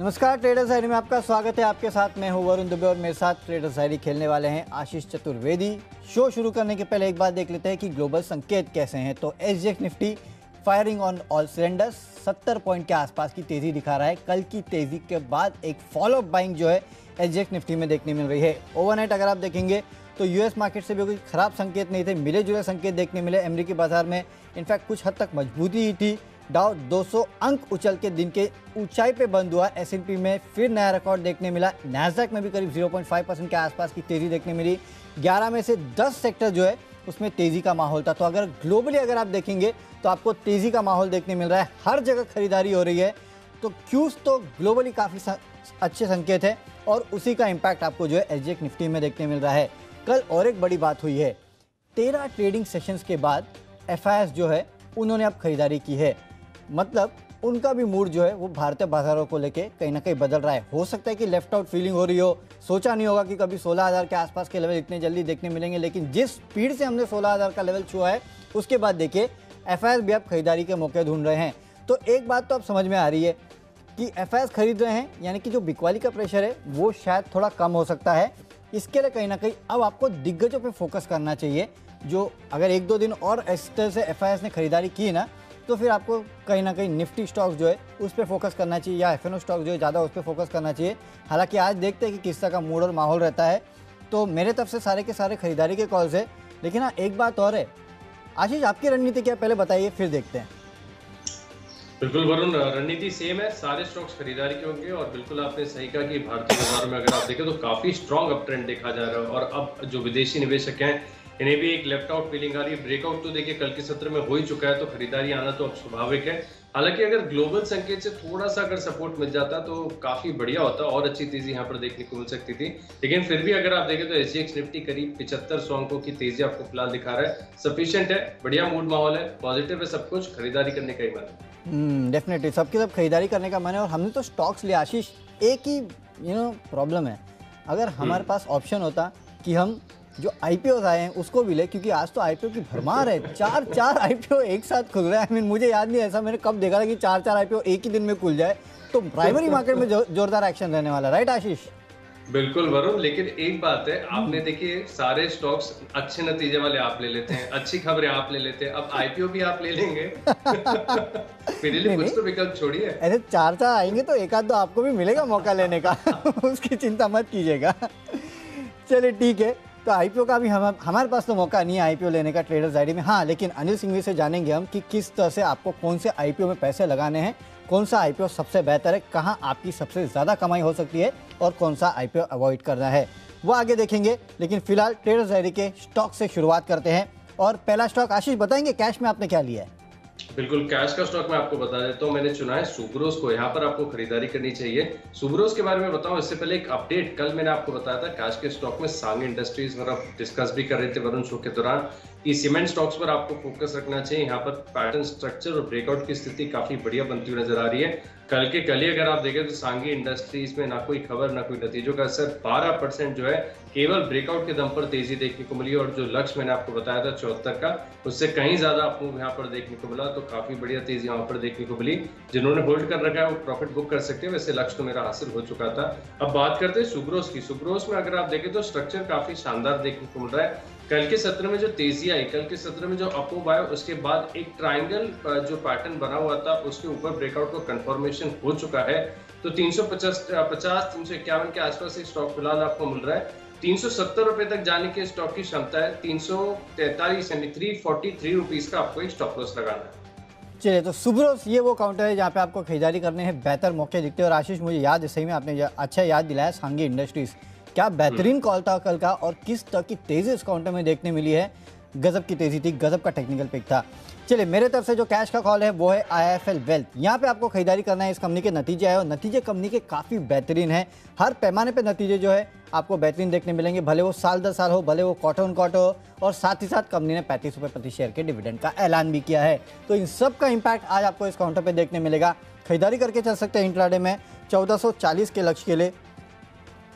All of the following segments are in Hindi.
नमस्कार, ट्रेडर्स डायरी में आपका स्वागत है। आपके साथ मैं हूं वरुण दुबे और मेरे साथ ट्रेडर्स डायरी खेलने वाले हैं आशीष चतुर्वेदी। शो शुरू करने के पहले एक बात देख लेते हैं कि ग्लोबल संकेत कैसे हैं। तो SGX Nifty firing on all cylinders 70 point के आसपास की तेजी दिखा रहा है। कल की तेजी के बाद एक फॉलोअप बाइंग जो है एसजीएक्स निफ्टी में देखने मिल रही है। ओवरनाइट अगर आप देखेंगे तो यूएस मार्केट से भी कोई खराब संकेत नहीं थे, मिले जुले संकेत देखने मिले। अमेरिकी बाजार में इनफैक्ट कुछ हद तक मजबूती ही थी। डाउ 200 अंक उछल के दिन के ऊंचाई पे बंद हुआ। एसएनपी में फिर नया रिकॉर्ड देखने मिला। नैस्डैक में भी करीब 0.5% के आसपास की तेजी देखने मिली। 11 में से 10 सेक्टर जो है उसमें तेजी का माहौल था। तो अगर ग्लोबली अगर आप देखेंगे तो आपको तेजी का माहौल देखने मिल रहा है, हर जगह खरीदारी हो रही है। तो क्यूज तो ग्लोबली काफ़ी अच्छे संकेत है और उसी का इम्पैक्ट आपको जो है एसजीएक्स निफ्टी में देखने मिल रहा है। कल और एक बड़ी बात हुई है, 13 ट्रेडिंग सेशंस के बाद एफआईएस जो है उन्होंने अब खरीदारी की है। मतलब उनका भी मूड जो है वो भारतीय बाजारों को लेके कहीं ना कहीं बदल रहा है। हो सकता है कि लेफ्ट आउट फीलिंग हो रही हो, सोचा नहीं होगा कि कभी 16,000 के आसपास के लेवल इतने जल्दी देखने मिलेंगे, लेकिन जिस स्पीड से हमने 16,000 का लेवल छुआ है उसके बाद देखिए एफआईएस भी अब खरीदारी के मौके ढूंढ रहे हैं। तो एक बात तो अब समझ में आ रही है कि एफआईएस खरीद रहे हैं, यानी कि जो बिकवाली का प्रेशर है वो शायद थोड़ा कम हो सकता है। इसके लिए कहीं ना कहीं अब आपको दिग्गजों पे फोकस करना चाहिए। जो अगर 1-2 दिन और इस तरह से एफआईएस ने खरीदारी की ना, तो फिर आपको कहीं ना कहीं निफ्टी स्टॉक्स जो है उस पर फोकस करना चाहिए, या एफएनओ स्टॉक जो है ज़्यादा उस पर फोकस करना चाहिए। हालांकि आज देखते हैं कि किस तरह का मूड और माहौल रहता है। तो मेरे तरफ से सारे के सारे खरीदारी के कॉल्स है। लेकिन हाँ, एक बात और है आशीष, आपकी रणनीति क्या पहले बताइए, फिर देखते हैं। बिल्कुल वरुण, रणनीति सेम है, सारे स्टॉक्स खरीदारी के होंगे। और बिल्कुल आपने सही कहा कि भारतीय बाजार में अगर आप देखें तो काफी स्ट्रॉन्ग अप ट्रेंड देखा जा रहा है। और अब जो विदेशी निवेशक हैं इन्हें भी एक लेफ्ट आउट फीलिंग आ रही है। ब्रेकआउट तो देखिए कल के सत्र में हो ही चुका है, तो खरीदारी आना तो अब स्वाभाविक है। हालांकि अगर ग्लोबल संकेत से थोड़ा सा अगर सपोर्ट मिल जाता तो काफी बढ़िया होता और अच्छी तेजी यहाँ पर देखने को मिल सकती थी। लेकिन फिर भी अगर आप देखें तो एसजीएक्स निफ्टी करीब 75 अंकों की तेजी आपको फिलहाल दिखा रहा है। सफिशिएंट है, बढ़िया मूड माहौल है, पॉजिटिव है, सब कुछ खरीदारी करने का ही मन है। डेफिनेटली सबके सब खरीदारी करने का मन है। और हमने तो स्टॉक्स लिया आशीष, एक ही प्रॉब्लम है, अगर हमारे पास ऑप्शन होता कि हम जो आईपीओ आए हैं उसको भी ले, क्योंकि आज तो आईपीओ की भरमार है। चार आईपीओ एक साथ खुल रहे हैं। मुझे याद नहीं ऐसा मैंने कब देखा था कि 4 आईपीओ एक ही दिन में खुल जाए। तो प्राइमरी मार्केट में जोरदार एक्शन रहने वाला, राइट आशीष? बिल्कुल वरुण, लेकिन एक बात है, आपने देखिए सारे स्टॉक्स अच्छे नतीजे वाले आप ले लेते हैं, अच्छी खबरें आप ले लेते हैं, अब आईपीओ भी आप ले लेंगे। मेरे लिए कुछ तो विकल्प छोड़िए। ऐसे 4 आएंगे तो एक आध दो आपको भी मिलेगा मौका लेने का। उसकी चिंता मत कीजिएगा। चलिए ठीक है, तो आईपीओ का भी हमारे पास तो मौका नहीं है आईपीओ लेने का ट्रेडर्स डायरी में। हाँ, लेकिन अनिल सिंघवी से जानेंगे हम कि किस तरह से आपको कौन से आईपीओ में पैसे लगाने हैं, कौन सा आईपीओ सबसे बेहतर है, कहाँ आपकी सबसे ज़्यादा कमाई हो सकती है और कौन सा आईपीओ अवॉइड करना है, वो आगे देखेंगे। लेकिन फिलहाल ट्रेडर्स डायरी के स्टॉक से शुरुआत करते हैं। और पहला स्टॉक आशीष बताएंगे कैश में आपने क्या लिया है? बिल्कुल, कैश का स्टॉक मैं आपको बता देता हूँ। मैंने चुना है सुब्रोस को, यहाँ पर आपको खरीदारी करनी चाहिए। सुब्रोस के बारे में बताऊं इससे पहले एक अपडेट, कल मैंने आपको बताया था कैश के स्टॉक में सांग इंडस्ट्रीज वगैरह डिस्कस भी कर रहे थे वरुण शो के दौरान कि सीमेंट स्टॉक्स पर आपको फोकस रखना चाहिए। यहाँ पर पैटर्न स्ट्रक्चर और ब्रेकआउट की स्थिति काफी बढ़िया बनती हुई नजर आ रही है। कल के कल ही अगर आप देखें तो सांगी इंडस्ट्रीज में ना कोई खबर ना कोई नतीजों का असर, 12% जो है केवल ब्रेकआउट के दम पर तेजी देखने को मिली। और जो लक्ष्य मैंने आपको बताया था 74 का, उससे कहीं ज्यादा आपको यहाँ पर देखने को मिला। तो काफी बढ़िया तेजी यहाँ पर देखने को मिली। जिन्होंने होल्ड कर रखा है वो प्रॉफिट बुक कर सकते हैं, वैसे लक्ष्य तो मेरा हासिल हो चुका था। अब बात करते हैं सुब्रोस की। सुब्रोस में अगर आप देखें तो स्ट्रक्चर काफी शानदार देखने को मिल रहा है। कल के सत्र में जो तेजी आई, कल के सत्र में जो अपमूव आया, उसके बाद एक ट्रायंगल जो पैटर्न बना हुआ था उसके ऊपर ब्रेकआउट को कंफर्मेशन हो चुका है। तो 351 के आसपास एक स्टॉक फिलहाल आपको मिल रहा है। 370 रुपए तक जाने के स्टॉक की क्षमता है। 343 यानी 343 रुपीज का आपको एक स्टॉप लॉस लगाना है। चलिए, तो सुब्रोस ये वो काउंटर है जहाँ पे आपको खरीदारी करने हैं, बेहतर मौके दिखते हैं। और आशीष, मुझे याद है, सही में आपने अच्छा याद दिलाया, सांगी इंडस्ट्रीज क्या बेहतरीन कॉल था कल का, और किस तरह की तेजी इस काउंटर में देखने मिली है। गजब की तेजी थी, गजब का टेक्निकल पिक था। चलिए, मेरे तरफ से जो कैश का कॉल है वो है आईआईएफएल वेल्थ। यहाँ पे आपको खरीदारी करना है। इस कंपनी के नतीजे आए और नतीजे कंपनी के काफ़ी बेहतरीन हैं। हर पैमाने पे नतीजे जो है आपको बेहतरीन देखने मिलेंगे, भले वो साल दर साल हो, भले वो क्वार्टर ऑन क्वार्टर हो। और साथ ही साथ कंपनी ने 35 रुपये प्रति शेयर के डिविडेंड का ऐलान भी किया है। तो इन सब का इम्पैक्ट आज आपको इस काउंटर पर देखने मिलेगा। खरीदारी करके चल सकते हैं इंट्राडे में। 1440 के लक्ष्य के लिए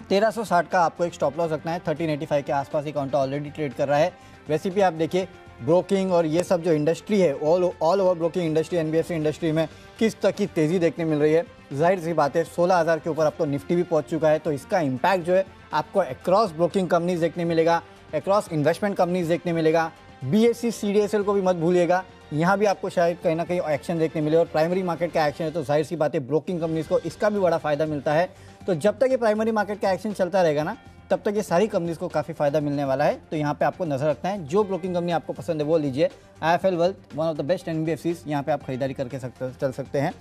1360 का आपको एक स्टॉप लॉस रखना है। 1385 के आसपास ही काउंटर ऑलरेडी ट्रेड कर रहा है। वैसे भी आप देखिए ब्रोकिंग और ये सब जो इंडस्ट्री है, all over broking industry, NBFC industry में किस तरह की तेज़ी देखने मिल रही है। जाहिर सी बात है 16,000 के ऊपर अब तो निफ्टी भी पहुंच चुका है, तो इसका इम्पैक्ट जो है आपको अक्रॉस ब्रोकिंग कंपनीज देखने मिलेगा, अक्रॉस इन्वेस्टमेंट कंपनीज देखने मिलेगा। BSE CDSL को भी मत भूलिएगा, यहाँ भी आपको शायद कहीं ना कहीं एक्शन देखने मिले, और प्राइमरी मार्केट का एक्शन है तो जाहिर सी बात है ब्रोकिंग कंपनीज को इसका भी बड़ा फायदा मिलता है। तो जब तक ये प्राइमरी मार्केट का एक्शन चलता रहेगा ना, तब तक ये सारी कंपनीज को काफ़ी फायदा मिलने वाला है। तो यहाँ पे आपको नजर रखना है, जो ब्रोकिंग कंपनी आपको पसंद है वो लीजिए। IIFL wealth, one of the best NBFCs, यहाँ पे आप खरीदारी करके चल सकते हैं,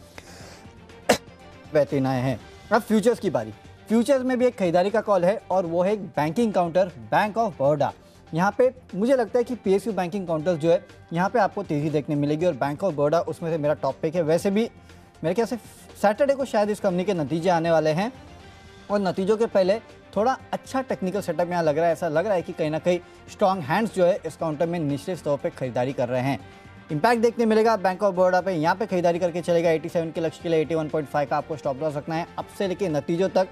बेहतरीन आए हैं। अब फ्यूचर्स की बारी। फ्यूचर्स में भी एक खरीदारी का कॉल है, और वो है एक banking counter bank of Baroda. यहाँ पे मुझे लगता है कि PSU बैंकिंग काउंटर्स जो है यहाँ पे आपको तेज़ी देखने मिलेगी, और बैंक ऑफ बड़ौदा उसमें से मेरा टॉप पिक है। वैसे भी मेरे ख्याल से सैटरडे को शायद इस कंपनी के नतीजे आने वाले हैं, और नतीजों के पहले थोड़ा अच्छा टेक्निकल सेटअप यहाँ लग रहा है। ऐसा लग रहा है कि कहीं ना कहीं स्ट्रॉन्ग हैंड्स जो है इस काउंटर में निश्चित तौर पे खरीदारी कर रहे हैं। इंपैक्ट देखने मिलेगा बैंक ऑफ बड़ौदा पे, यहाँ पे खरीदारी करके चलेगा। 87 के लक्ष्य के लिए 81.5 का आपको स्टॉप लॉस रखना है। अब से लेके नतीजों तक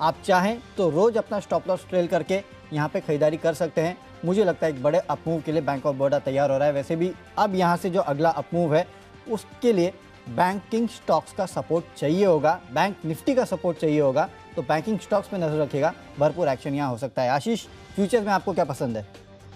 आप चाहें तो रोज अपना स्टॉप लॉस ट्रेल करके यहाँ पे खरीदारी कर सकते हैं। मुझे लगता है एक बड़े अपमूव के लिए बैंक ऑफ बड़ौदा तैयार हो रहा है। वैसे भी अब यहाँ से जो अगला अपमूव है उसके लिए बैंकिंग स्टॉक्स का सपोर्ट चाहिए होगा, बैंक निफ्टी का सपोर्ट चाहिए होगा, तो बैंकिंग स्टॉक्स में नजर रखिएगा, भरपूर एक्शन यहाँ हो सकता है। आशीष, फ्यूचर्स में आपको क्या पसंद है?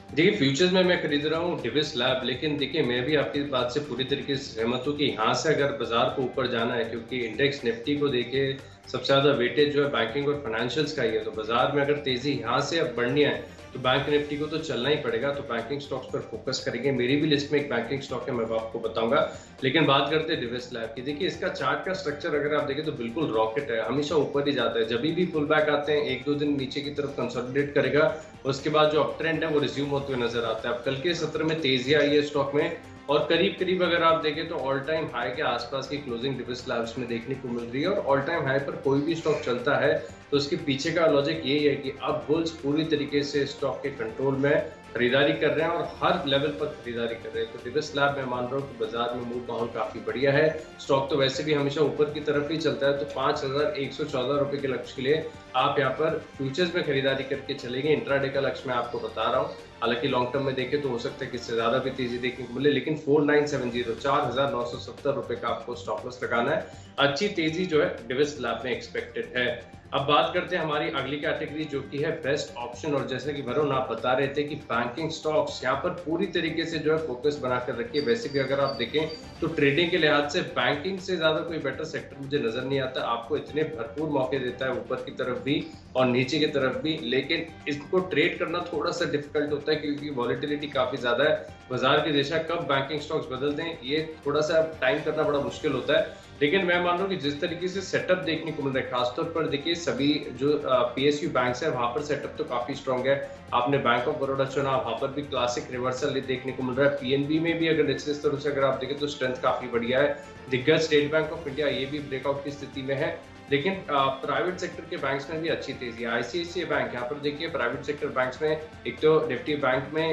देखिए, फ्यूचर्स में मैं खरीद रहा हूँ डिविस लैब, लेकिन देखिए मैं भी आपकी बात से पूरी तरीके से सहमत हूँ कि यहाँ से अगर बाजार को ऊपर जाना है, क्योंकि इंडेक्स निफ्टी को देखे सबसे ज्यादा वेटेज जो है बैंकिंग और फाइनेंशियल्स का ही है, तो बाजार में अगर तेजी यहाँ से अब बढ़नी है तो बैंक निफ्टी को तो चलना ही पड़ेगा। तो बैंकिंग स्टॉक्स पर फोकस करेंगे। मेरी भी लिस्ट में एक बैंकिंग स्टॉक है, मैं आपको बताऊंगा। लेकिन बात करते हैं डिविस लैब की। देखिए, इसका चार्ट का स्ट्रक्चर अगर आप देखें तो बिल्कुल रॉकेट है, हमेशा ऊपर ही जाता है। जब भी पुल बैक आते हैं, 1-2 दिन नीचे की तरफ कंसोलिडेट करेगा, उसके बाद जो अप ट्रेंड है वो रिज्यूम होते हुए नजर आता है। अब कल के सत्र में तेजी आई है स्टॉक में, और करीब अगर आप देखें तो ऑल टाइम हाई के आसपास की क्लोजिंग डिविस लैब्स में देखने को मिल रही है। और ऑल टाइम हाई पर कोई भी स्टॉक चलता है तो उसके पीछे का लॉजिक यही है कि अब बुल्स पूरी तरीके से स्टॉक के कंट्रोल में खरीदारी कर रहे हैं और हर लेवल पर खरीदारी कर रहे हैं। तो डिविस लैब मैं मान रहा हूँ कि बाजार में मूड माहौल काफी बढ़िया है। स्टॉक तो वैसे भी हमेशा ऊपर की तरफ ही चलता है, तो 5,114 रुपए के लक्ष्य के लिए आप यहाँ पर फ्यूचर्स में खरीदारी करके चलेंगे। इंट्राडे का लक्ष्य मैं आपको बता रहा हूँ, हालांकि लॉन्ग टर्म में देखें तो हो सकता है कि इससे ज्यादा भी तेजी देखने को मिले, लेकिन 4970 4,970 रुपए का आपको स्टॉप लॉस लगाना है। अच्छी तेजी जो है डिविस लैब में एक्सपेक्टेड है। अब बात करते हैं हमारी अगली कैटेगरी जो कि है बेस्ट ऑप्शन। और जैसे कि वरुण आप बता रहे थे कि बैंकिंग स्टॉक्स यहाँ पर पूरी तरीके से जो है फोकस बनाकर रखिए। वैसे भी अगर आप देखें तो ट्रेडिंग के लिहाज से बैंकिंग से ज्यादा कोई बेटर सेक्टर मुझे नजर नहीं आता। आपको इतने भरपूर मौके देता है ऊपर की तरफ भी और नीचे की तरफ भी, लेकिन इसको ट्रेड करना थोड़ा सा डिफिकल्ट होता है क्योंकि वॉलेटिलिटी काफी ज्यादा है। बाजार की दिशा कब बैंकिंग स्टॉक्स बदल दें ये थोड़ा सा टाइम करना बड़ा मुश्किल होता है। लेकिन मैं मान रहा हूँ कि जिस तरीके से सेटअप देखने को मिल रहा है, खासतौर पर देखिए सभी जो PSU बैंक्स है वहां पर सेटअप तो काफी स्ट्रॉन्ग है। आपने बैंक ऑफ बड़ौदा चुना, वहां पर भी क्लासिक रिवर्सल देखने को मिल रहा है। PNB में भी अगर निचले स्तरों से अगर आप देखें तो स्ट्रेंथ काफी बढ़िया है। दिग्गज स्टेट बैंक ऑफ इंडिया ये भी ब्रेकआउट की स्थिति में है। लेकिन प्राइवेट सेक्टर के बैंक्स में भी अच्छी तेजी है। ICICI बैंक यहाँ पर देखिए प्राइवेट सेक्टर बैंक्स में एक तो निफ्टी बैंक में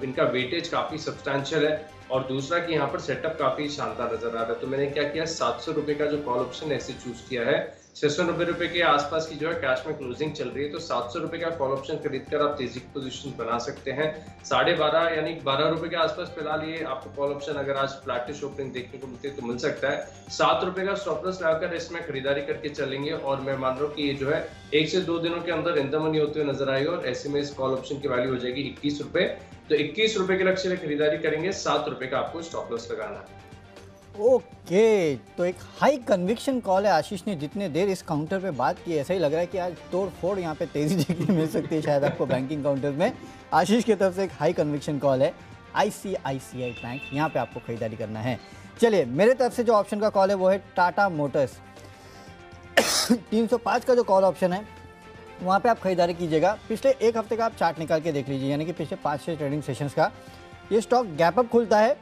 इनका वेटेज काफी सब्सटैंशियल है और दूसरा कि यहाँ पर सेटअप काफी शानदार नजर आ रहा है। तो मैंने क्या किया, 700 रुपए का जो कॉल ऑप्शन ऐसे चूज किया है। 690 रुपए के आसपास की जो है कैश में क्लोजिंग चल रही है, तो 700 रुपए का कॉल ऑप्शन खरीदकर आप तेजी की पोजीशन बना सकते हैं। 12.5 यानी 12 रुपए के आसपास फिलहाल ये आपको कॉल ऑप्शन अगर आज फ्लैटिश ओपनिंग देखने को मिलती है तो मिल सकता है। 7 रुपए का स्टॉप लॉस लगाकर इसमें खरीदारी करके चलेंगे और मैं मान रहा हूँ कि ये जो है 1 से 2 दिनों के अंदर इन द मनी होते हुए नजर आएगी और ऐसे में इस कॉल ऑप्शन की वैल्यू हो जाएगी 21 रुपए। तो 21 रुपए के लक्ष्य से खरीदारी करेंगे, 7 रुपए का आपको स्टॉप लॉस लगाना है। ओके, तो एक हाई कन्विक्शन कॉल है। आशीष ने जितने देर इस काउंटर पे बात की, ऐसा ही लग रहा है कि आज तोड़ फोड़ यहाँ पे तेजी देखने मिल सकती है शायद आपको बैंकिंग काउंटर में। आशीष की तरफ से एक हाई कन्विक्शन कॉल है ICICI बैंक, यहाँ पे आपको खरीदारी करना है। चलिए, मेरे तरफ से जो ऑप्शन का कॉल है वो है टाटा मोटर्स। 305 का जो कॉल ऑप्शन है वहाँ पे आप खरीदारी कीजिएगा। पिछले एक हफ्ते का आप चार्ट निकाल के देख लीजिए, यानी कि पिछले 5-6 ट्रेडिंग सेशंस का ये स्टॉक गैप अप खुलता है,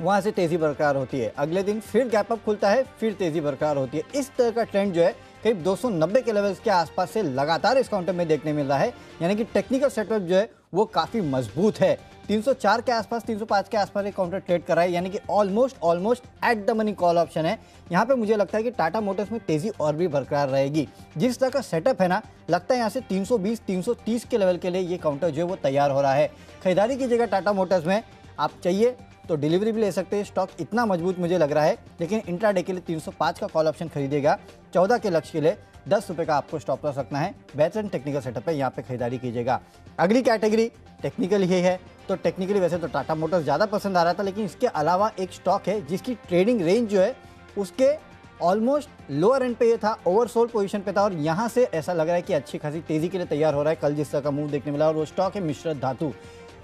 वहाँ से तेज़ी बरकरार होती है, अगले दिन फिर गैप अप खुलता है, फिर तेज़ी बरकरार होती है। इस तरह का ट्रेंड जो है करीब 290 के लेवल्स के आसपास से लगातार इस काउंटर में देखने मिल रहा है, यानी कि टेक्निकल सेटअप जो है वो काफ़ी मजबूत है। 304 के आसपास, 305 के आसपास एक काउंटर ट्रेड कर रहा है, यानी कि almost at the money call option है। यहाँ पे मुझे लगता है कि टाटा मोटर्स में तेज़ी और भी बरकरार रहेगी। जिस तरह का सेटअप है ना, लगता है यहाँ से 320, 330 के लेवल के लिए ये काउंटर जो है वो तैयार हो रहा है। खरीदारी कीजिएगा टाटा मोटर्स में। आप चाहिए तो डिलीवरी भी ले सकते हैं। स्टॉक इतना मजबूत मुझे लग रहा है, लेकिन इंट्राडे के लिए 305 का कॉल ऑप्शन खरीदेगा। 14 के लक्ष्य के लिए 10 रुपये का आपको स्टॉप लॉस रखना है। बेहतरीन टेक्निकल सेटअप है, यहाँ पे खरीदारी कीजिएगा। अगली कैटेगरी टेक्निकल ही है, तो टेक्निकली वैसे तो टाटा मोटर्स ज़्यादा पसंद आ रहा था, लेकिन इसके अलावा एक स्टॉक है जिसकी ट्रेडिंग रेंज जो है उसके ऑलमोस्ट लोअर एंड पे ये था, ओवरसोल्ड पोजीशन पे था, और यहाँ से ऐसा लग रहा है कि अच्छी खासी तेजी के लिए तैयार हो रहा है। कल जिस तरह का मूव देखने मिला, और वो स्टॉक है मिश्रत धातु।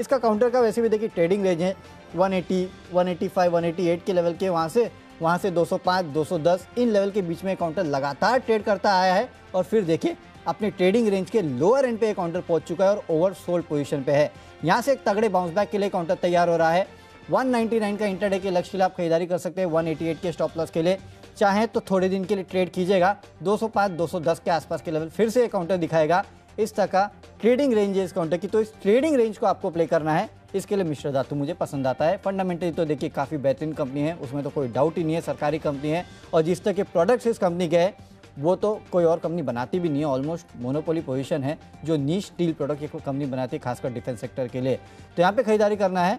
इसका काउंटर का वैसे भी देखिए ट्रेडिंग रेंज है 180, 185, 188 के लेवल के, वहाँ से 205, 210 इन लेवल के बीच में काउंटर लगातार ट्रेड करता आया है, और फिर देखिए अपने ट्रेडिंग रेंज के लोअर एंड पे काउंटर पहुंच चुका है और ओवरसोल्ड पोजीशन पे है। यहाँ से एक तगड़े बाउंस बैक के लिए काउंटर तैयार हो रहा है। 199 का इंटरडे के लक्ष्य के लिए आप खरीदारी कर सकते हैं। 188 के स्टॉप लॉस के लिए चाहें तो थोड़े दिन के लिए ट्रेड कीजिएगा। 205, 210 के आसपास के लेवल फिर से एक काउंटर दिखाएगा। इस तरह का ट्रेडिंग रेंज है इस काउंटर की, तो इस ट्रेडिंग रेंज को आपको प्ले करना है। इसके लिए मिश्र धातु मुझे पसंद आता है। फंडामेंटली तो देखिए काफ़ी बेहतरीन कंपनी है, उसमें तो कोई डाउट ही नहीं है। सरकारी कंपनी है, और जिस तरह के प्रोडक्ट्स इस कंपनी के हैं वो तो कोई और कंपनी बनाती भी नहीं है। ऑलमोस्ट मोनोपोली पोजीशन है, जो नीश स्टील प्रोडक्ट की कंपनी बनाती है, खासकर डिफेंस सेक्टर के लिए। तो यहाँ पे खरीदारी करना है,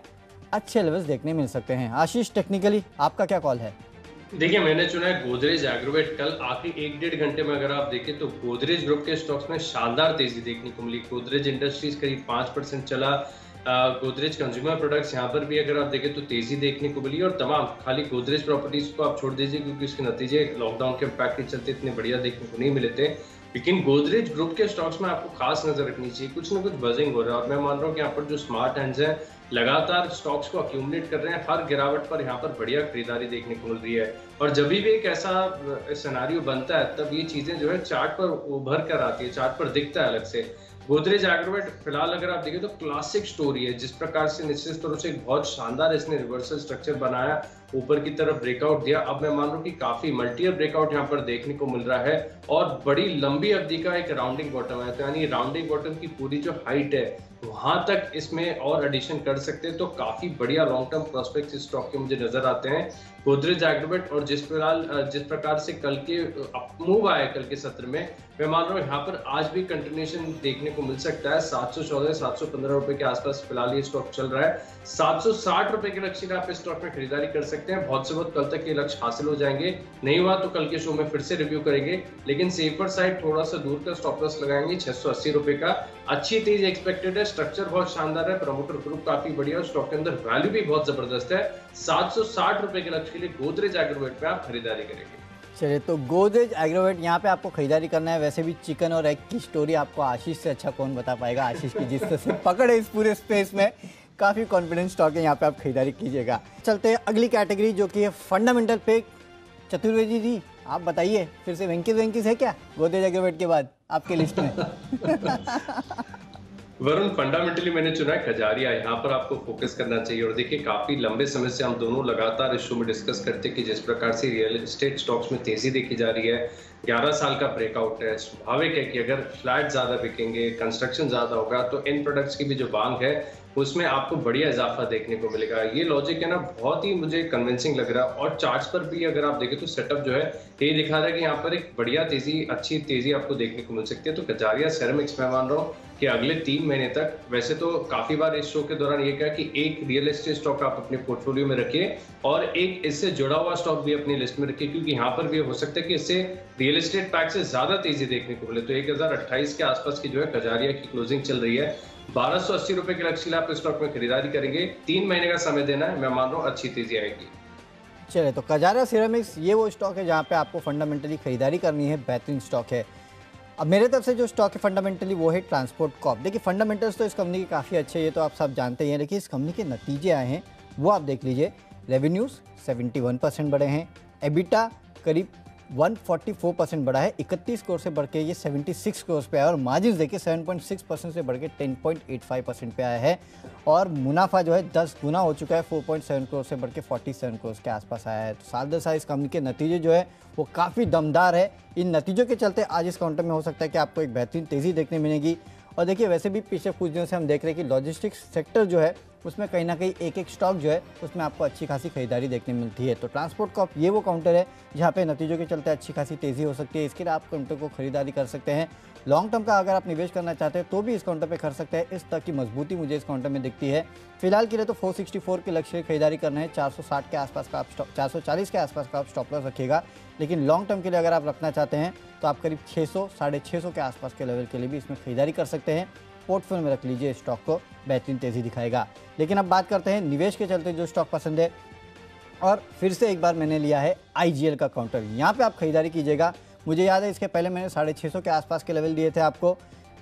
अच्छे लेवल्स देखने मिल सकते हैं। आशीष, टेक्निकली आपका क्या कॉल है? देखिए, मैंने चुना है गोदरेज एग्रोवेट। कल आखिरी 1-1.5 घंटे में अगर आप देखें तो गोदरेज ग्रुप के स्टॉक्स में शानदार तेजी देखने को मिली। गोदरेज इंडस्ट्रीज करीब 5% चला। गोदरेज कंज्यूमर प्रोडक्ट्स यहाँ पर भी अगर आप देखें तो तेजी देखने को मिली, और तमाम खाली गोदरेज प्रॉपर्टीज को आप छोड़ दीजिए क्योंकि उसके नतीजे लॉकडाउन के इम्पैक्ट के चलते इतने बढ़िया देखने को नहीं मिले थे, लेकिन गोदरेज ग्रुप के स्टॉक्स में आपको खास नजर रखनी चाहिए। कुछ ना कुछ बजिंग हो रहा है, और मैं मान रहा हूँ कि यहाँ पर जो स्मार्ट हैंड्स हैं लगातार स्टॉक्स को अक्यूमुलेट कर रहे हैं। हर गिरावट पर यहाँ पर बढ़िया खरीदारी देखने को मिल रही है, और जब भी एक ऐसा सिनेरियो बनता है तब ये चीजें जो है चार्ट पर उभर कर आती है, चार्ट पर दिखता है अलग से। गोदरेज एग्रोवेट फिलहाल अगर आप देखें तो क्लासिक स्टोरी है। जिस प्रकार से निश्चित तौर से एक बहुत शानदार इसने रिवर्सल स्ट्रक्चर बनाया, ऊपर की तरफ ब्रेकआउट दिया। अब मैं मान रहा हूँ कि काफी मल्टी ब्रेकआउट यहाँ पर देखने को मिल रहा है, और बड़ी लंबी अवधि का एक राउंडिंग बॉटम है। तो यानी राउंडिंग बॉटम की पूरी जो हाइट है वहां तक इसमें और एडिशन कर सकते हैं, तो काफी बढ़िया लॉन्ग टर्म प्रोस्पेक्ट इस स्टॉक के मुझे नजर आते हैं गोदरेज एग्रोवेट। और जिस प्रकार से कल के मूव आया कल के सत्र में, मैं मान रहा हूँ यहाँ पर आज भी कंटिन्यूएशन देखने को मिल सकता है। 714, 715 रुपए के आसपास फिलहाल ये स्टॉक चल रहा है। 760 रुपए के लक्ष्य का आप इस स्टॉक में खरीदारी कर सकते हैं। बहुत से बहुत कल तक ये लक्ष्य हासिल हो जाएंगे, नहीं हुआ तो कल के शो में फिर से रिव्यू करेंगे, लेकिन सेफर साइड थोड़ा सा दूर का स्टॉप लॉस लगाएंगे 680 रुपए का। अच्छी तेज एक्सपेक्टेड है, स्ट्रक्चर बहुत शानदार है, प्रमोटर ग्रुप काफी बढ़िया, स्टॉक के अंदर वैल्यू भी बहुत जबरदस्त है। 760 रुपए के लक्ष्य के लिए गोदरेज एग्रोवेट पे आप खरीदारी करेंगे। चलिए, तो गोदरेज एग्रोवेट यहाँ पे आपको खरीदारी करना है। वैसे भी चिकन और एग की स्टोरी आपको आशीष से अच्छा कौन बता पाएगा। आशीष की जिस तरह से पकड़ है इस पूरे स्पेस में, काफ़ी कॉन्फिडेंस स्टॉक है, यहाँ पे आप खरीदारी कीजिएगा। चलते हैं अगली कैटेगरी जो कि है फंडामेंटल पे। चतुर्वेदी जी, आप बताइए, फिर से वेंकीज है क्या गोदरेज एग्रोवेट के बाद आपके लिस्ट में? वरुण, फंडामेंटली मैंने चुना है कजारिया। यहाँ पर आपको फोकस करना चाहिए। और देखिए, काफी लंबे समय से हम दोनों लगातार इस शो में डिस्कस करते हैं कि जिस प्रकार से रियल एस्टेट स्टॉक्स में तेजी देखी जा रही है, 11 साल का ब्रेकआउट है। स्वाभाविक है कि अगर फ्लैट ज्यादा बिकेंगे, कंस्ट्रक्शन ज्यादा होगा, तो इन प्रोडक्ट्स की भी जो मांग है उसमें आपको बढ़िया इजाफा देखने को मिलेगा। ये लॉजिक है ना, बहुत ही मुझे कन्विंसिंग लग रहा है। और चार्ट्स पर भी अगर आप देखें तो सेटअप जो है ये दिखा रहा है कि यहाँ पर एक बढ़िया तेजी, अच्छी तेजी आपको देखने को मिल सकती है। तो कजारिया सेरेमिक्स मैं मान रहा हूँ कि अगले 3 महीने तक, वैसे तो काफी बार इस शो के दौरान ये कहा कि एक रियल एस्टेट स्टॉक आप अपने पोर्टफोलियो में रखिए और एक इससे जुड़ा हुआ स्टॉक भी अपनी लिस्ट में रखिए, क्योंकि यहाँ पर भी हो सकता है कि इससे रियल एस्टेट पैक से ज्यादा तेजी देखने को मिले। तो 1028 के आसपास की जो है कजारिया की क्लोजिंग चल रही है। 1280 रुपए के लक्ष्य आप इस स्टॉक में खरीदारी करेंगे। 3 महीने का समय देना है, मैं मान रहा हूँ अच्छी तेजी आएगी। चलिए, तो कजारिया सिरेमिक्स ये वो स्टॉक है जहाँ पे आपको फंडामेंटली खरीदारी करनी है, बेहतरीन स्टॉक है। अब मेरे तरफ से जो स्टॉक है फंडामेंटली वो है ट्रांसपोर्ट कॉर्प। देखिए, फंडामेंटल्स तो इस कंपनी के काफ़ी अच्छे हैं, ये तो आप सब जानते ही हैं, लेकिन इस कंपनी के नतीजे आए हैं वो आप देख लीजिए। रेवेन्यूज़ 71% बढ़े हैं, एबिटा करीब 144% बढ़ा है, 31 करोड़ से बढ़ के ये 76 करोड़ पे आया, और मार्जिन देखिए 7.6% से बढ़ के 10.85% पे आया है, और मुनाफा जो है 10 गुना हो चुका है, 4.7 करोड़ से बढ़ के 47 करोड़ के आसपास आया है। तो साल दर साल इस कंपनी के नतीजे जो है वो काफ़ी दमदार है। इन नतीजों के चलते आज इस काउंटर में हो सकता है कि आपको एक बेहतरीन तेज़ी देखने मिलेगी। और देखिए, वैसे भी पिछले कुछ दिनों से हम देख रहे हैं कि लॉजिस्टिक्स सेक्टर जो है उसमें कहीं ना कहीं एक एक स्टॉक जो है उसमें आपको अच्छी खासी खरीदारी देखने मिलती है। तो ट्रांसपोर्ट कॉर्प ये वो काउंटर है जहाँ पे नतीजों के चलते अच्छी खासी तेज़ी हो सकती है, इसके लिए आप काउंटर को खरीदारी कर सकते हैं। लॉन्ग टर्म का अगर आप निवेश करना चाहते हैं तो भी इस काउंटर पे कर सकते हैं। इस तक की मजबूती मुझे इस काउंटर में दिखती है। फिलहाल के लिए तो 464 के लक्ष्य की खरीदारी करना है, 460 के आसपास का आप 440 के आसपास का आप स्टॉप लॉस रखिएगा। लेकिन लॉन्ग टर्म के लिए अगर आप रखना चाहते हैं तो आप करीब 600 650 के आसपास के लेवल के लिए भी इसमें खरीदारी कर सकते हैं। पोर्टफोलियो में रख लीजिए, स्टॉक को बेहतरीन तेज़ी दिखाएगा। लेकिन अब बात करते हैं निवेश के चलते जो स्टॉक पसंद है, और फिर से एक बार मैंने लिया है IGL का काउंटर। यहाँ पे आप खरीदारी कीजिएगा। मुझे याद है इसके पहले मैंने 650 के आसपास के लेवल दिए थे आपको।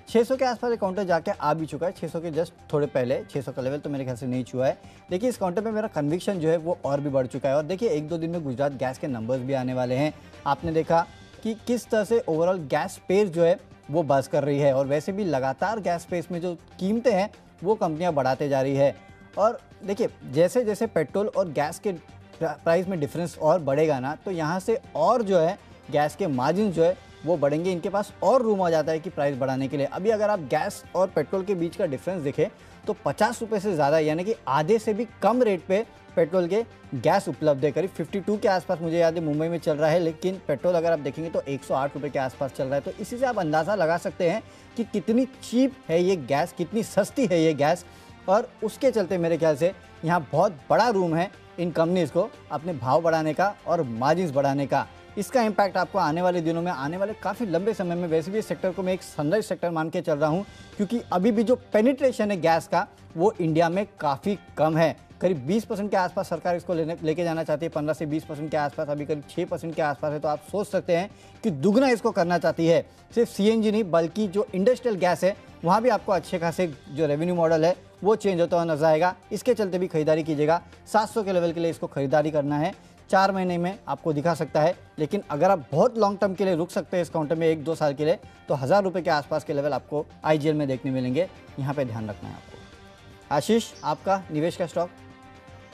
600 के आसपास ये काउंटर जाके आ भी चुका है, 600 के जस्ट थोड़े पहले 600 का लेवल तो मेरे ख्याल से नहीं छुआ है। देखिए इस काउंटर पे मेरा कन्विक्शन जो है वो और भी बढ़ चुका है। और देखिए 1-2 दिन में गुजरात गैस के नंबर्स भी आने वाले हैं। आपने देखा कि किस तरह से ओवरऑल गैस स्पेस जो है वो बस कर रही है, और वैसे भी लगातार गैस स्पेस में जो कीमतें हैं वो कंपनियां बढ़ाते जा रही है। और देखिए जैसे जैसे पेट्रोल और गैस के प्राइस में डिफरेंस और बढ़ेगा ना, तो यहाँ से और जो है गैस के मार्जिन जो है वो बढ़ेंगे। इनके पास और रूम आ जाता है कि प्राइस बढ़ाने के लिए। अभी अगर आप गैस और पेट्रोल के बीच का डिफरेंस देखें तो 50 रुपये से ज़्यादा, यानी कि आधे से भी कम रेट पे पेट्रोल के गैस उपलब्ध है। करीब 52 के आसपास मुझे याद है मुंबई में चल रहा है, लेकिन पेट्रोल अगर आप देखेंगे तो 108 रुपये के आसपास चल रहा है। तो इसी से आप अंदाज़ा लगा सकते हैं कि कितनी चीप है ये गैस, कितनी सस्ती है ये गैस। और उसके चलते मेरे ख्याल से यहाँ बहुत बड़ा रूम है इन कंपनीज़ को अपने भाव बढ़ाने का और मार्जिन्स बढ़ाने का। इसका इम्पैक्ट आपको आने वाले दिनों में, आने वाले काफ़ी लंबे समय में, वैसे भी इस सेक्टर को मैं एक सनराइज सेक्टर मान के चल रहा हूँ, क्योंकि अभी भी जो पेनिट्रेशन है गैस का वो इंडिया में काफ़ी कम है। करीब 20% के आसपास सरकार इसको लेके जाना चाहती है, 15 से 20% के आसपास, अभी करीब 6% के आसपास है। तो आप सोच सकते हैं कि दुगना इसको करना चाहती है। सिर्फ CNG नहीं बल्कि जो इंडस्ट्रियल गैस है वहाँ भी आपको अच्छे खासे जो रेवेन्यू मॉडल है वो चेंज होता हुआ नजर आएगा। इसके चलते भी खरीदारी कीजिएगा। 700 के लेवल के लिए इसको खरीदारी करना है, 4 महीने में आपको दिखा सकता है। लेकिन अगर आप बहुत लॉन्ग टर्म के लिए रुक सकते हैं इस काउंटर में 1-2 साल के लिए, तो 1000 रुपये के आसपास के लेवल आपको IGL में देखने मिलेंगे। यहाँ पे ध्यान रखना है आपको। आशीष, आपका निवेश का स्टॉक?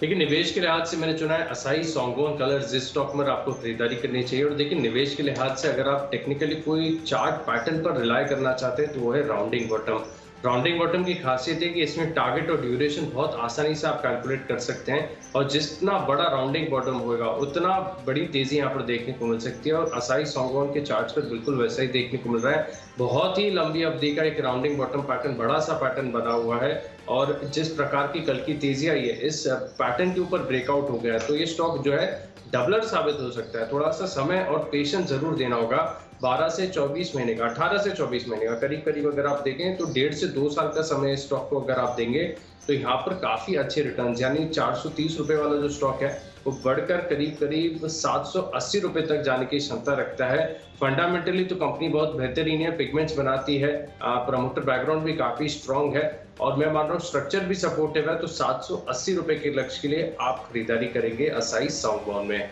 देखिए निवेश के लिहाज से मैंने चुना है असाई सोंगोन कलर्स। जिस स्टॉक में आपको खरीदारी करनी चाहिए। और देखिए निवेश के लिहाज से अगर आप टेक्निकली कोई चार्ट पैटर्न पर रिलाई करना चाहते हैं तो वो है राउंडिंग बॉटम। राउंडिंग बॉटम की खासियत है कि इसमें टारगेट और ड्यूरेशन बहुत आसानी से आप कैलकुलेट कर सकते हैं, और जितना बड़ा राउंडिंग बॉटम होगा उतना बड़ी तेजी यहाँ पर देखने को मिल सकती है। और असाई सोंगोन के चार्ट्स पर बिल्कुल वैसा ही देखने को मिल रहा है। बहुत ही लंबी अवधि का एक राउंडिंग बॉटम पैटर्न, बड़ा सा पैटर्न बना हुआ है। और जिस प्रकार की कल की तेजी आई है, इस पैटर्न के ऊपर ब्रेकआउट हो गया है, तो ये स्टॉक जो है डबलर साबित हो सकता है। थोड़ा सा समय और पेशेंस जरूर देना होगा। 12 से 24 महीने का, 18 से 24 महीने का करीब करीब अगर आप देखें तो 1.5 से 2 साल का समय स्टॉक को अगर आप देंगे तो यहाँ पर काफी अच्छे रिटर्न्स, यानी 430 रुपए वाला जो स्टॉक है वो बढ़कर करीब करीब 780 रुपए तक जाने की क्षमता रखता है। फंडामेंटली तो कंपनी बहुत बेहतरीन है, पिगमेंट्स बनाती है, प्रमोटर बैकग्राउंड भी काफी स्ट्रांग है, और मैं मान रहा हूँ स्ट्रक्चर भी सपोर्टिव है। तो 780 रुपए के लक्ष्य के लिए आप खरीदारी करेंगे असाई सोंगोन में।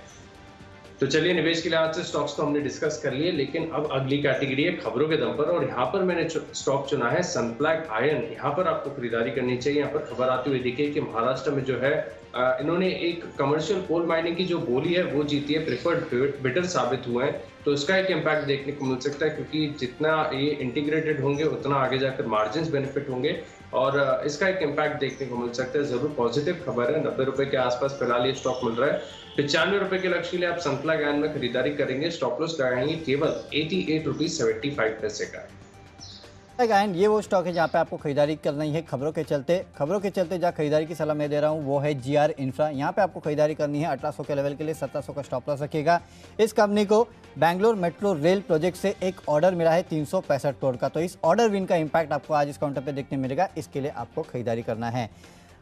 तो चलिए निवेश के लिहाज से स्टॉक्स तो हमने डिस्कस कर लिए, लेकिन अब अगली कैटेगरी है खबरों के दम पर। और यहाँ पर मैंने स्टॉक चुना है सनप्लैग आयन। यहाँ पर आपको खरीदारी करनी चाहिए। यहाँ पर खबर आती हुई देखिए कि महाराष्ट्र में जो है इन्होंने एक कमर्शियल कोल माइनिंग की जो बोली है वो जीती है, प्रेफर्ड बिडर साबित हुए हैं। तो इसका एक इम्पैक्ट देखने को मिल सकता है, क्योंकि जितना ये इंटीग्रेटेड होंगे उतना आगे जाकर मार्जिन बेनिफिट होंगे, और इसका एक इम्पैक्ट देखने को मिल सकता है। जरूर पॉजिटिव खबर है। 90 रुपए के आसपास फिलहाल ये स्टॉक मिल रहा है। 95 रुपए के लक्ष्य के लिए आप सनप्लैग आयन में खरीदारी करेंगे। स्टॉप लॉस लगाएंगे केवल 88 रुपीज 75 पैसे का। आयन ये वो स्टॉक है जहाँ पे आपको खरीदारी करनी है खबरों के चलते जहाँ खरीदारी की सलाह मैं दे रहा हूँ वो है GR इंफ्रा। यहाँ पे आपको खरीदारी करनी है 1800 के लेवल के लिए, 1700 का स्टॉप लॉस रखिएगा। इस कंपनी को बैंगलोर मेट्रो रेल प्रोजेक्ट से एक ऑर्डर मिला है 365 करोड़ का। तो इस ऑर्डर विन का इम्पैक्ट आपको आज इस काउंटर पर देखने मिलेगा, इसके लिए आपको खरीदारी करना है।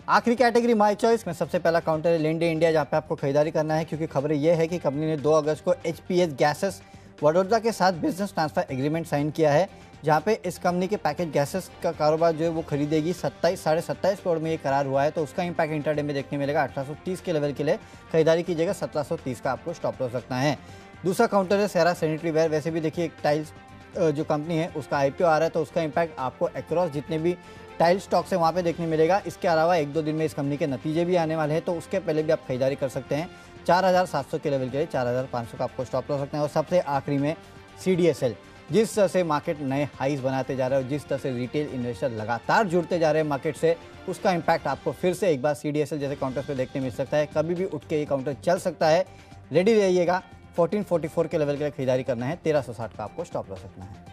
आखिरी कैटेगरी माई चॉइस में सबसे पहला काउंटर है लिंडे इंडिया, जहाँ पे आपको खरीदारी करना है, क्योंकि खबर ये है कि कंपनी ने 2 अगस्त को HPS गैसेस वडोदरा के साथ बिजनेस ट्रांसफर एग्रीमेंट साइन किया है, जहाँ पे इस कंपनी के पैकेज गैसेस का कारोबार जो है वो खरीदेगी। 27 करोड़ में ये करार हुआ है। तो उसका इम्पैक्ट इंटरडे में देखने मिलेगा। 1830 के लेवल के लिए खरीदारी कीजिएगा, 1730 का आपको स्टॉप लॉस रखना है। दूसरा काउंटर है सेरा सैनिटरी वेयर। वैसे भी देखिए टाइल्स जो कंपनी है उसका IPO आ रहा है, तो उसका इम्पैक्ट आपको अक्रॉस जितने भी टाइल स्टॉक्स है वहाँ पे देखने मिलेगा। इसके अलावा 1-2 दिन में इस कंपनी के नतीजे भी आने वाले हैं, तो उसके पहले भी आप खरीदारी कर सकते हैं। 4700 के लेवल के लिए 4500 का आपको स्टॉप लॉस रखना है। और सबसे आखिरी में CDSL। जिस तरह से मार्केट नए हाईज बनाते जा रहे हैं और जिस तरह से रिटेल इन्वेस्टर लगातार जुड़ते जा रहे हैं मार्केट से, उसका इम्पैक्ट आपको फिर से एक बार CDSL जैसे काउंटर्स पे देखने मिल सकता है। कभी भी उठ के ये काउंटर चल सकता है, रेडी रहिएगा। 1444 के लेवल के लिए खरीदारी करना है, 1360 का आपको स्टॉप लॉस रखना है।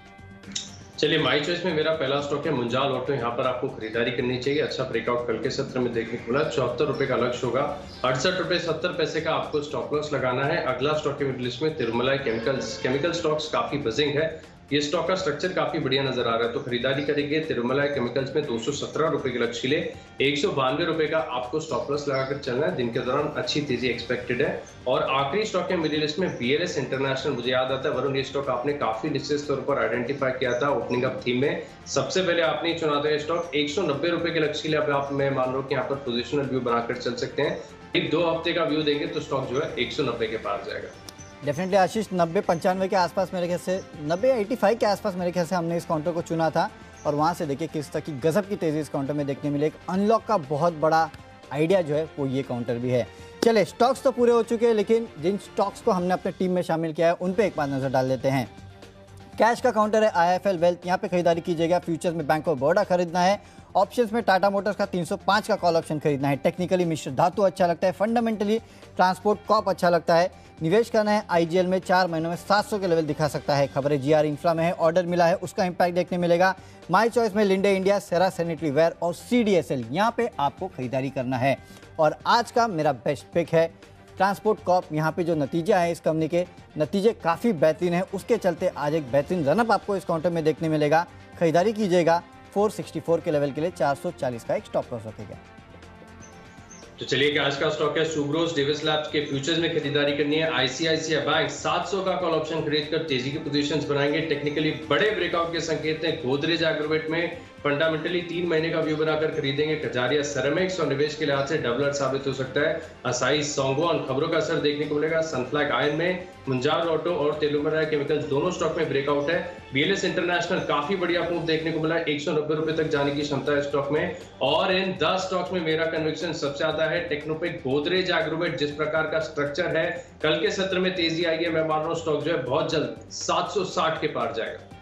चलिए, माई चॉइस में मेरा पहला स्टॉक है मुंजाल ऑटो। यहाँ पर आपको खरीदारी करनी चाहिए। अच्छा ब्रेकआउट कल के सत्र में देखने को मिला। 74 रुपए का लक्ष्य होगा। 68 रुपए 70 पैसे का आपको स्टॉप लॉस लगाना है। अगला स्टॉक है मिडिल लिस्ट में तिरुमलाई केमिकल्स। केमिकल स्टॉक्स काफी बजिंग है, ये स्टॉक का स्ट्रक्चर काफी बढ़िया नजर आ रहा है, तो खरीदारी करेंगे। तिरुमलाई केमिकल्स में 217 रुपए के लक्ष्य ले 192 रुपए का आपको स्टॉप लॉस लगाकर चलना है। दिन के दौरान अच्छी तेजी एक्सपेक्टेड है। और आखिरी स्टॉक है मिडिल लिस्ट में BLS इंटरनेशनल। मुझे याद आता है वरुण, ये स्टॉक आपने काफी निश्चित तौर पर आइडेंटिफाई किया था ओपनिंग अप थीम में। सबसे पहले आपने चुना था स्टॉक। 190 रुपए के लक्ष्य ले अब आप, मैं मान लो कि यहाँ पर पोजिशनल व्यू बनाकर चल सकते हैं। एक 2 हफ्ते का व्यू देंगे तो स्टॉक जो है 190 के पार जाएगा। डेफिनेटली आशीष, 90-95 के आसपास मेरे ख्याल से, 90-85 के आसपास मेरे ख्याल से हमने इस काउंटर को चुना था। और वहाँ से देखिए किस तरह की गजब की तेज़ी इस काउंटर में देखने मिले। एक अनलॉक का बहुत बड़ा आइडिया जो है वो ये काउंटर भी है। चले, स्टॉक्स तो पूरे हो चुके हैं, लेकिन जिन स्टॉक्स को हमने अपने टीम में शामिल किया है उन पर एक बार नज़र डाल लेते हैं। कैश का काउंटर है IIFL वेल्थ, यहाँ पे खरीदारी कीजिएगा। फ्यूचर्स में बैंक ऑफ बड़ौदा खरीदना है। ऑप्शंस में टाटा मोटर्स का 305 का कॉल ऑप्शन खरीदना है। टेक्निकली मिश्र धातु अच्छा लगता है। फंडामेंटली ट्रांसपोर्ट कॉप अच्छा लगता है। निवेश करना है IGL में, 4 महीनों में 700 के लेवल दिखा सकता है। खबरें GR इंफ्रा में है, ऑर्डर मिला है, उसका इंपैक्ट देखने मिलेगा। माई चॉइस में लिंडे इंडिया, सेरा सैनिटरी वेयर और CDSL, यहाँ पे आपको खरीदारी करना है। और आज का मेरा बेस्ट पिक है ट्रांसपोर्ट कॉप। यहाँ पे जो नतीजे आए इस कंपनी के, नतीजे काफ़ी बेहतरीन है, उसके चलते आज एक बेहतरीन रनअप आपको इस काउंटर में देखने मिलेगा। खरीदारी कीजिएगा। 464 के लेवल के लिए 440 का एक स्टॉप लॉस रखेगा। तो चलिए, आज का स्टॉक है सुब्रोस डेविस लैब्स के फ्यूचर्स में खरीदारी करनी है। ICICI बैंक 700 का कॉल ऑप्शन खरीदकर तेजी की पोजीशंस बनाएंगे। टेक्निकली बड़े ब्रेकआउट के संकेत हैं। गोदरेज एग्रोवेट में फंडामेंटली 3 महीने का व्यू बनाकर खरीदेंगे। कजारिया सेरेमिक्स और निवेश के लिहाज से डबलर साबित हो सकता है। असाई सोंगवान खबरों का असर देखने को मिलेगा। सनफ्लैग आयन में मुंजाल ऑटो और तिरुमलाई केमिकल्स दोनों स्टॉक में ब्रेकआउट है। BLS इंटरनेशनल काफी बढ़िया मूव देखने को मिला है। 190 रुपए तक जाने की क्षमता है स्टॉक में। और इन 10 स्टॉक्स में मेरा कन्विक्शन सबसे ज्यादा है टेक्नोपेक, गोदरेज एग्रोवेट। जिस प्रकार का स्ट्रक्चर है, कल के सत्र में तेजी आई है, मैं मान रहा हूँ स्टॉक जो है बहुत जल्द 760 के पार जाएगा।